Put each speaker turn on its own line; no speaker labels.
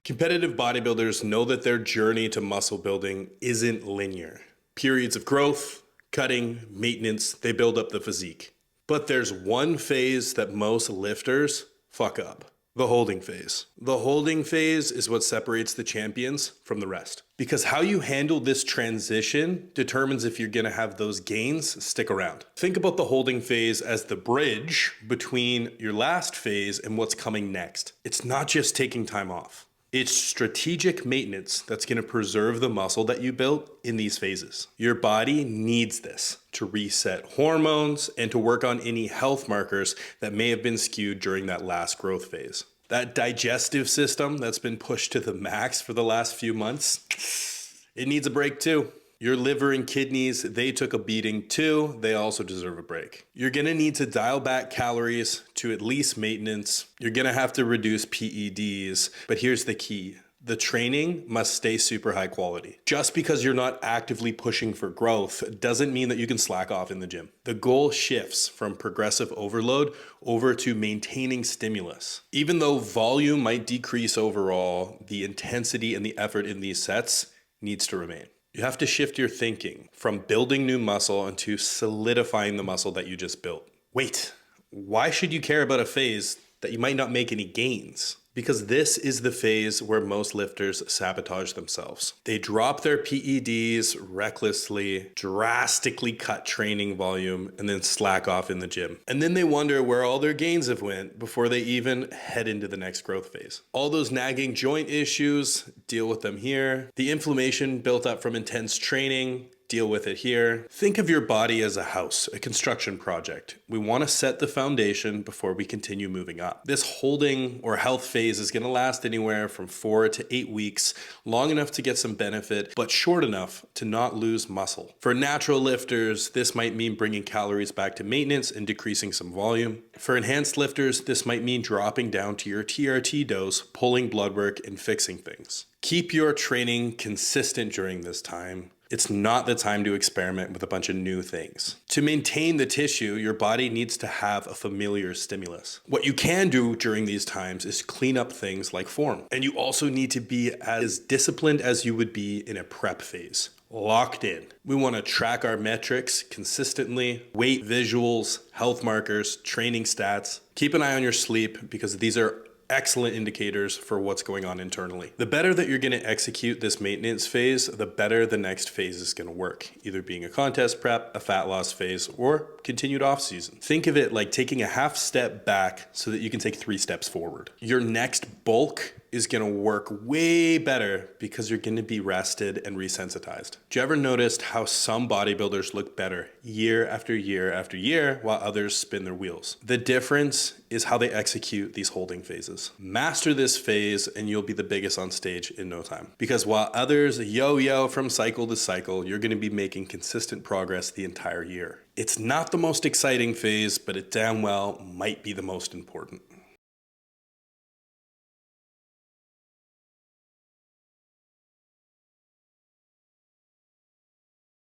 Competitive bodybuilders know that their journey to muscle building isn't linear. Periods of growth, cutting, maintenance, they build up the physique. But there's one phase that most lifters fuck up. The holding phase. The holding phase is what separates the champions from the rest. Because how you handle this transition determines if you're gonna have those gains stick around. Think about the holding phase as the bridge between your last phase and what's coming next. It's not just taking time off. It's strategic maintenance that's going to preserve the muscle that you built in these phases. Your body needs this to reset hormones and to work on any health markers that may have been skewed during that last growth phase. That digestive system that's been pushed to the max for the last few months, it needs a break too. Your liver and kidneys, they took a beating too. They also deserve a break. You're gonna need to dial back calories to at least maintenance. You're gonna have to reduce PEDs, but here's the key. The training must stay super high quality. Just because you're not actively pushing for growth doesn't mean that you can slack off in the gym. The goal shifts from progressive overload over to maintaining stimulus. Even though volume might decrease overall, the intensity and the effort in these sets needs to remain. You have to shift your thinking from building new muscle into solidifying the muscle that you just built. Wait, why should you care about a phase that you might not make any gains? Because this is the phase where most lifters sabotage themselves. They drop their PEDs recklessly, drastically cut training volume, and then slack off in the gym. And then they wonder where all their gains have went before they even head into the next growth phase. All those nagging joint issues, deal with them here. The inflammation built up from intense training, deal with it here. Think of your body as a house, a construction project. We want to set the foundation before we continue moving up. This holding or health phase is going to last anywhere from 4 to 8 weeks, long enough to get some benefit, but short enough to not lose muscle. For natural lifters, this might mean bringing calories back to maintenance and decreasing some volume. For enhanced lifters, this might mean dropping down to your TRT dose, pulling blood work, and fixing things. Keep your training consistent during this time. It's not the time to experiment with a bunch of new things. To maintain the tissue, your body needs to have a familiar stimulus. What you can do during these times is clean up things like form. And you also need to be as disciplined as you would be in a prep phase. Locked in. We want to track our metrics consistently, weight visuals, health markers, training stats. Keep an eye on your sleep because these are excellent indicators for what's going on internally. The better that you're going to execute this maintenance phase, the better the next phase is going to work, either being a contest prep, a fat loss phase, or continued off season. Think of it like taking a half step back so that you can take 3 steps forward. Your next bulk is going to work way better because you're going to be rested and resensitized. Do you ever noticed how some bodybuilders look better year after year after year while others spin their wheels? The difference is how they execute these holding phases. Master this phase and you'll be the biggest on stage in no time. Because while others yo-yo from cycle to cycle, you're going to be making consistent progress the entire year. It's not the most exciting phase, but it damn well might be the most important.